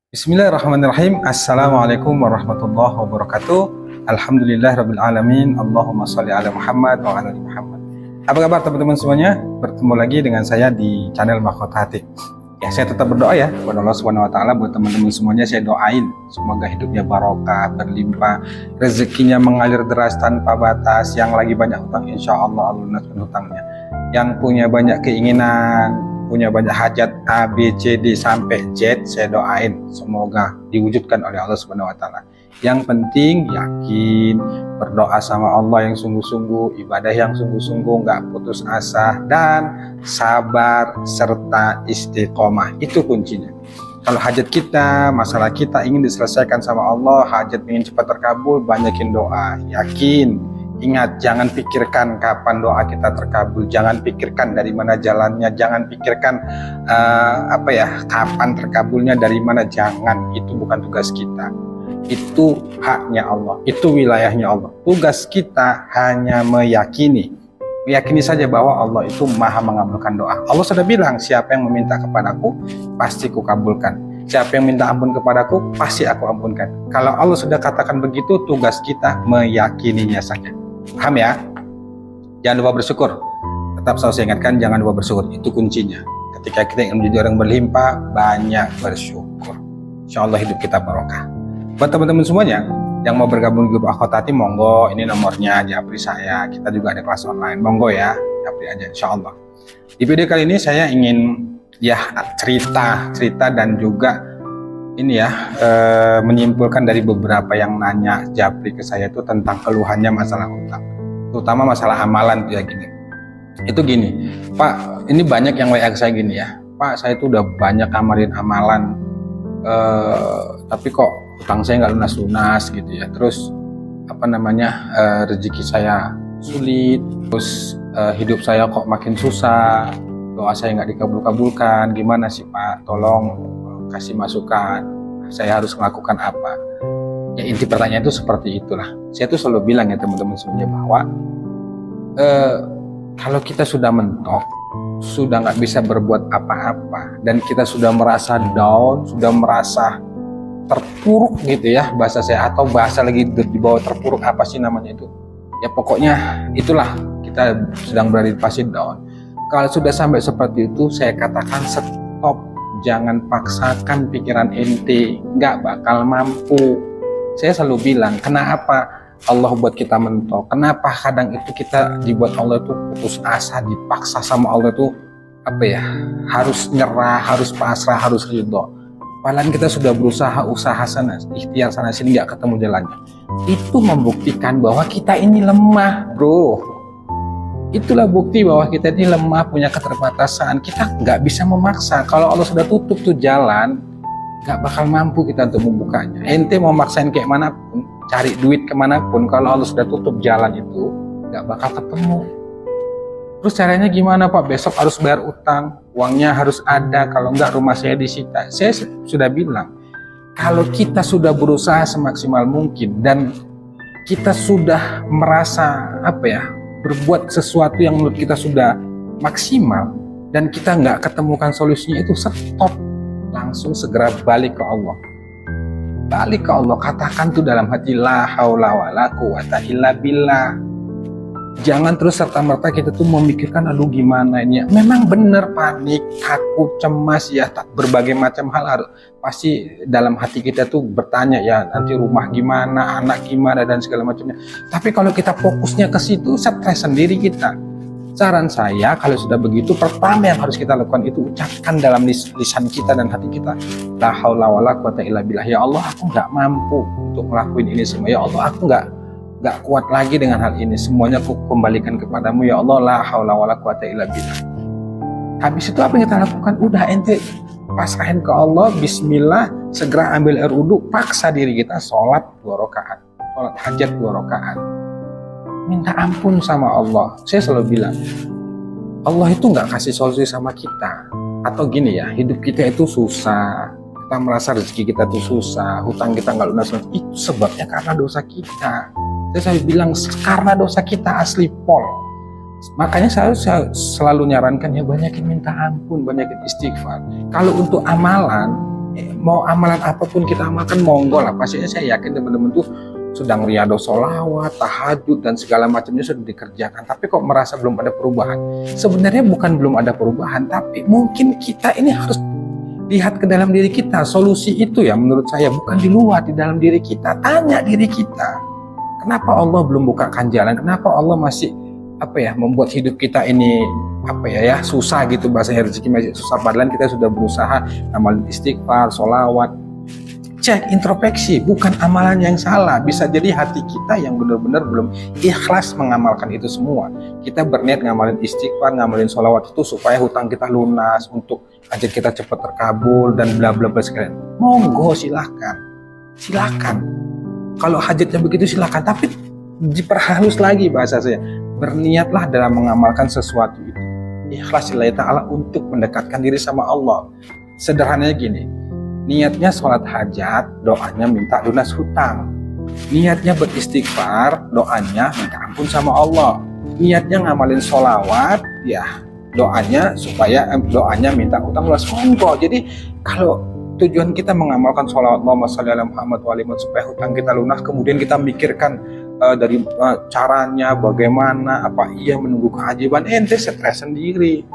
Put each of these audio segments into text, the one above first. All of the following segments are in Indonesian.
Bismillahirrahmanirrahim. Assalamualaikum warahmatullahi wabarakatuh. Alhamdulillahirrabbilalamin. Allahumma sholli ala Muhammad wa ala ali Muhammad. Apa kabar teman-teman semuanya? Bertemu lagi dengan saya di channel Mahkota Hati. Ya, saya tetap berdoa ya kepada Allah Subhanahu wa taala. Buat teman-teman semuanya saya doain semoga hidupnya barokah, berlimpah, rezekinya mengalir deras tanpa batas. Yang lagi banyak hutang, insya Allah Allah lunaskan hutangnya. Yang punya banyak keinginan, punya banyak hajat A, B, C, D sampai Z, saya doain semoga diwujudkan oleh Allah Subhanahu wa taala. Yang penting yakin, berdoa sama Allah yang sungguh-sungguh, ibadah yang sungguh-sungguh, nggak putus asa, dan sabar serta istiqomah. Itu kuncinya. Kalau hajat kita, masalah kita ingin diselesaikan sama Allah, hajat ingin cepat terkabul, banyakin doa, yakin. Ingat, jangan pikirkan kapan doa kita terkabul, jangan pikirkan dari mana jalannya, jangan pikirkan kapan terkabulnya, dari mana, jangan. Itu bukan tugas kita. Itu haknya Allah, itu wilayahnya Allah. Tugas kita hanya meyakini saja bahwa Allah itu maha mengabulkan doa. Allah sudah bilang, siapa yang meminta kepadaku, pasti kukabulkan. Siapa yang minta ampun kepadaku, pasti aku ampunkan. Kalau Allah sudah katakan begitu, tugas kita meyakininya saja. Paham ya? Jangan lupa bersyukur. Tetap selalu saya ingatkan, jangan lupa bersyukur. Itu kuncinya. Ketika kita ingin menjadi orang berlimpah, banyak bersyukur. Insya Allah hidup kita barokah. Buat teman-teman semuanya yang mau bergabung di grup Mahkota Hati, monggo, ini nomornya, japri saya. Kita juga ada kelas online, monggo ya, japri aja insya Allah. Di video kali ini saya ingin cerita dan juga menyimpulkan dari beberapa yang nanya japri ke saya itu tentang keluhannya masalah hutang, terutama masalah amalan ya gini. Itu gini, Pak, ini banyak yang WA ke saya gini ya, Pak, saya itu udah banyak amalin amalan, tapi kok hutang saya nggak lunas-lunas gitu ya. Terus rezeki saya sulit, terus hidup saya kok makin susah, doa saya nggak dikabul-kabulkan. Gimana sih Pak? Tolong kasih masukan. Saya harus melakukan apa? Ya, inti pertanyaan itu seperti itulah. Saya tuh selalu bilang ya teman-teman semuanya bahwa kalau kita sudah mentok, sudah nggak bisa berbuat apa-apa, dan kita sudah merasa down, sudah merasa terpuruk gitu ya bahasa saya, atau bahasa lagi di bawah terpuruk, apa sih namanya itu? Ya pokoknya itulah, kita sedang berada di fase down. Kalau sudah sampai seperti itu, saya katakan stop. Jangan paksakan pikiran ente, nggak bakal mampu. Saya selalu bilang, kenapa Allah buat kita mentok? Kenapa kadang itu kita dibuat Allah itu putus asa, dipaksa sama Allah itu harus nyerah, harus pasrah, harus ridho. Padahal kita sudah berusaha, usaha sana, ikhtiar sana sini, nggak ketemu jalannya. Itu membuktikan bahwa kita ini lemah, bro. Itulah bukti bahwa kita ini lemah, punya keterbatasan. Kita nggak bisa memaksa. Kalau Allah sudah tutup tuh jalan, nggak bakal mampu kita untuk membukanya. Ente mau maksain kayak manapun, cari duit kemanapun, kalau Allah sudah tutup jalan itu, nggak bakal ketemu. Terus caranya gimana Pak? Besok harus bayar utang, uangnya harus ada, kalau nggak rumah saya disita. Saya sudah bilang, kalau kita sudah berusaha semaksimal mungkin, dan kita sudah merasa berbuat sesuatu yang menurut kita sudah maksimal, dan kita nggak ketemukan solusinya, itu stop, langsung segera balik ke Allah. Balik ke Allah, katakan tuh dalam hati, la haula wala quwata illa billah. Jangan terus serta-merta kita tuh memikirkan aduh gimana ini ya. Memang benar panik, takut, cemas ya, berbagai macam hal pasti dalam hati kita tuh bertanya ya, nanti rumah gimana, anak gimana, dan segala macamnya. Tapi kalau kita fokusnya ke situ, stres sendiri kita. Saran saya, kalau sudah begitu, pertama yang harus kita lakukan itu ucapkan dalam lisan kita dan hati kita, la haula wala quwata illa billah. Ya Allah, aku nggak mampu untuk ngelakuin ini semua. Ya Allah, aku nggak kuat lagi dengan hal ini, semuanya aku kembalikan kepadamu ya Allah, la haula wala quwata illa billah. Habis itu apa yang kita lakukan? Udah ente pasrahin ke Allah, bismillah, segera ambil air wudu, paksa diri kita sholat 2 rakaat, sholat hajat 2 rakaat, minta ampun sama Allah. Saya selalu bilang, Allah itu nggak kasih solusi sama kita. Atau gini ya, hidup kita itu susah, kita merasa rezeki kita itu susah, hutang kita nggak lunas, itu sebabnya karena dosa kita. Saya bilang, karena dosa kita asli pol. Makanya saya selalu nyarankan ya, banyakin minta ampun, banyakin istighfar. Kalau untuk amalan, Mau amalan apapun kita amalkan monggo lah. Pastinya saya yakin teman-teman tuh sedang riyadhah sholawat, tahajud dan segala macamnya sudah dikerjakan, tapi kok merasa belum ada perubahan. Sebenarnya bukan belum ada perubahan, tapi mungkin kita ini harus lihat ke dalam diri kita. Solusi itu ya menurut saya bukan di luar, di dalam diri kita. Tanya diri kita, kenapa Allah belum bukakan jalan? Kenapa Allah masih membuat hidup kita ini susah gitu, bahasanya rezeki masih susah, padahal kita sudah berusaha amalin istighfar, sholawat. Cek introspeksi, bukan amalan yang salah. Bisa jadi hati kita yang benar-benar belum ikhlas mengamalkan itu semua. Kita berniat ngamalin istighfar, ngamalin sholawat itu supaya hutang kita lunas, untuk hajat kita cepat terkabul dan bla bla bla sekalian. Monggo, silakan. Kalau hajatnya begitu silakan, tapi diperhalus lagi bahasa saya. Berniatlah dalam mengamalkan sesuatu itu. Ikhlas lillahi ta'ala untuk mendekatkan diri sama Allah. Sederhananya gini, niatnya sholat hajat, doanya minta lunas hutang. Niatnya beristighfar, doanya minta ampun sama Allah. Niatnya ngamalin sholawat, ya doanya doanya minta hutang lunas. Monggo. Jadi kalau tujuan kita mengamalkan sholawat Allahumma sholli ala Muhammad wa ali Muhammad supaya hutang kita lunas, kemudian kita mikirkan dari caranya bagaimana, menunggu keajaiban, ente stres sendiri.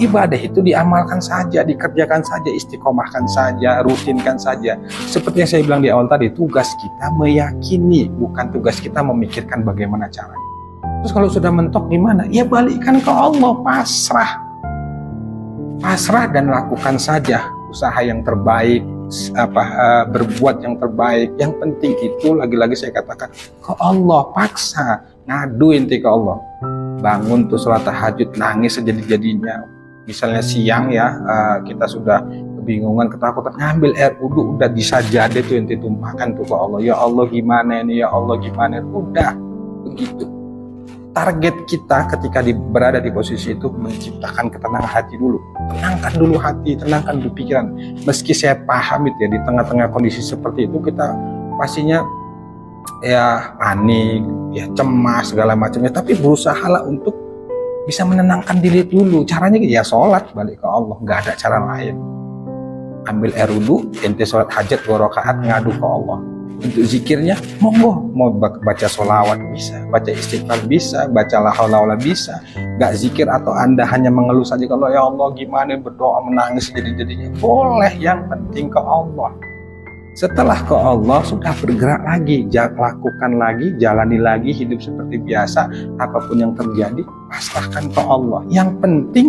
Ibadah itu diamalkan saja, dikerjakan saja, istiqomahkan saja, rutinkan saja. Seperti yang saya bilang di awal tadi, tugas kita meyakini, bukan tugas kita memikirkan bagaimana caranya. Terus kalau sudah mentok gimana? Ya balikkan ke Allah, pasrah dan lakukan saja usaha yang terbaik, berbuat yang terbaik. Yang penting itu lagi-lagi saya katakan ke Allah, paksa, ngadu inti ke Allah. Bangun tuh sholat tahajud, nangis sejadi-jadinya. Misalnya siang ya, kita sudah kebingungan, ketakutan, ngambil air wudu, udah disajadah tuh inti tumpahkan tuh ke Allah. Ya Allah gimana ini, ya Allah gimana, udah begitu. Target kita ketika berada di posisi itu menciptakan ketenangan hati dulu. Tenangkan dulu hati, tenangkan dulu pikiran. Meski saya paham itu ya, di tengah-tengah kondisi seperti itu kita pastinya ya panik, ya cemas segala macamnya. Tapi berusahalah untuk bisa menenangkan diri dulu. Caranya ya sholat, balik ke Allah. Nggak ada cara lain. Ambil air wudu, ente sholat hajat 2 rakaat, ngadu ke Allah. Untuk zikirnya monggo, mau baca sholawat bisa, baca istighfar bisa, baca la haula wala bisa. Gak zikir atau Anda hanya mengeluh saja, kalau ya Allah gimana, berdoa menangis jadi-jadinya, boleh, yang penting ke Allah. Setelah ke Allah sudah bergerak lagi, lakukan lagi, jalani lagi hidup seperti biasa. Apapun yang terjadi pasrahkan ke Allah. Yang penting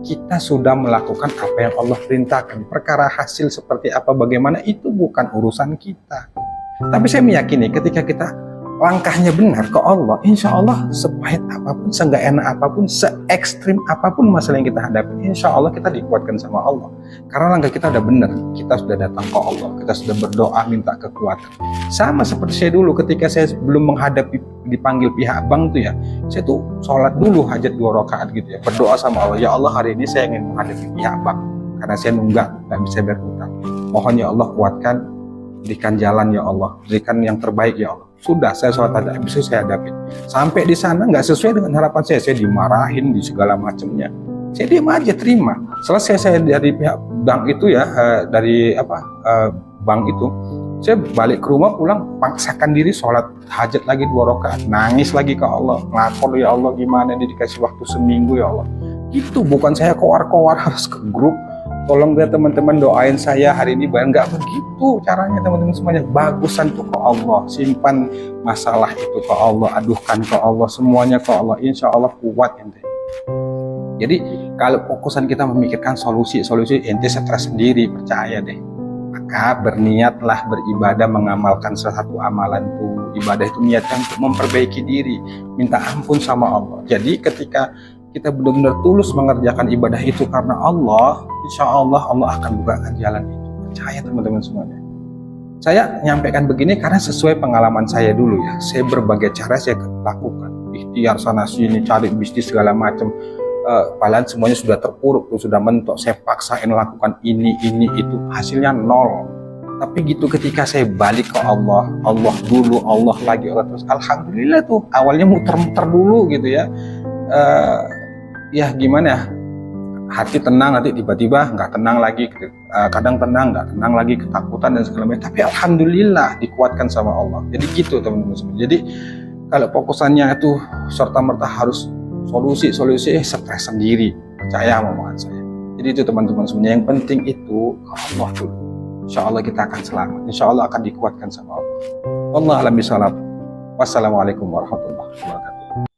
kita sudah melakukan apa yang Allah perintahkan. Perkara hasil seperti apa, bagaimana, itu bukan urusan kita. Tapi saya meyakini ketika kita langkahnya benar ke Allah, insya Allah sepahit apapun, seenggak enak apapun, se-ekstrim apapun masalah yang kita hadapi, insya Allah kita dikuatkan sama Allah. Karena langkah kita udah benar, kita sudah datang ke Allah, kita sudah berdoa minta kekuatan. Sama seperti saya dulu ketika saya belum menghadapi, dipanggil pihak bank tuh ya, saya tuh sholat dulu hajat 2 rakaat gitu ya, berdoa sama Allah, ya Allah hari ini saya ingin menghadapi pihak bank karena saya nggak bisa bayar hutang. Mohon ya Allah kuatkan, berikan jalan ya Allah, berikan yang terbaik ya Allah. Sudah, saya sholat hajat, habis itu saya hadapin. Sampai di sana nggak sesuai dengan harapan saya dimarahin di segala macamnya. Saya diam aja, terima. Selesai saya dari pihak bank itu ya, bank itu, saya balik ke rumah, pulang, paksakan diri sholat hajat lagi 2 rakaat, nangis lagi ke Allah, ngelapor ya Allah gimana, ini dikasih waktu seminggu ya Allah. Gitu, bukan saya kowar-kowar harus ke grup. Tolong ya teman-teman doain saya hari ini, nggak begitu caranya teman-teman semuanya. Bagusan tuh ke Allah, simpan masalah itu ke Allah, aduhkan ke Allah, semuanya ke Allah, insya Allah kuat ente. Jadi kalau fokusan kita memikirkan solusi ente stres sendiri, percaya deh. Maka berniatlah beribadah, mengamalkan salah satu amalan itu. Ibadah itu niatkan untuk memperbaiki diri, minta ampun sama Allah. Jadi ketika kita benar-benar tulus mengerjakan ibadah itu karena Allah, insya Allah Allah akan bukakan jalan itu. Percaya teman-teman semuanya. Saya nyampaikan begini karena sesuai pengalaman saya dulu ya. Saya berbagai cara saya lakukan. Ikhtiar sana sini, cari bisnis segala macam. Padahal semuanya sudah terpuruk, sudah mentok. Saya paksain lakukan ini itu, hasilnya nol. Tapi gitu ketika saya balik ke Allah, Allah dulu, Allah lagi, Allah terus. Alhamdulillah tuh awalnya muter-muter dulu gitu ya. Ya gimana ya, hati tenang, nanti tiba-tiba nggak tenang lagi, kadang tenang nggak tenang lagi, ketakutan dan segala macam. Tapi alhamdulillah dikuatkan sama Allah. Jadi gitu teman-teman semua. Jadi kalau fokusannya itu serta merta harus solusi stres sendiri, percaya omongan saya. Jadi itu teman-teman semuanya, yang penting itu Allah dulu. Insya Allah kita akan selamat, insya Allah akan dikuatkan sama Allah. Allah alam bisawab. Wassalamualaikum warahmatullahi wabarakatuh.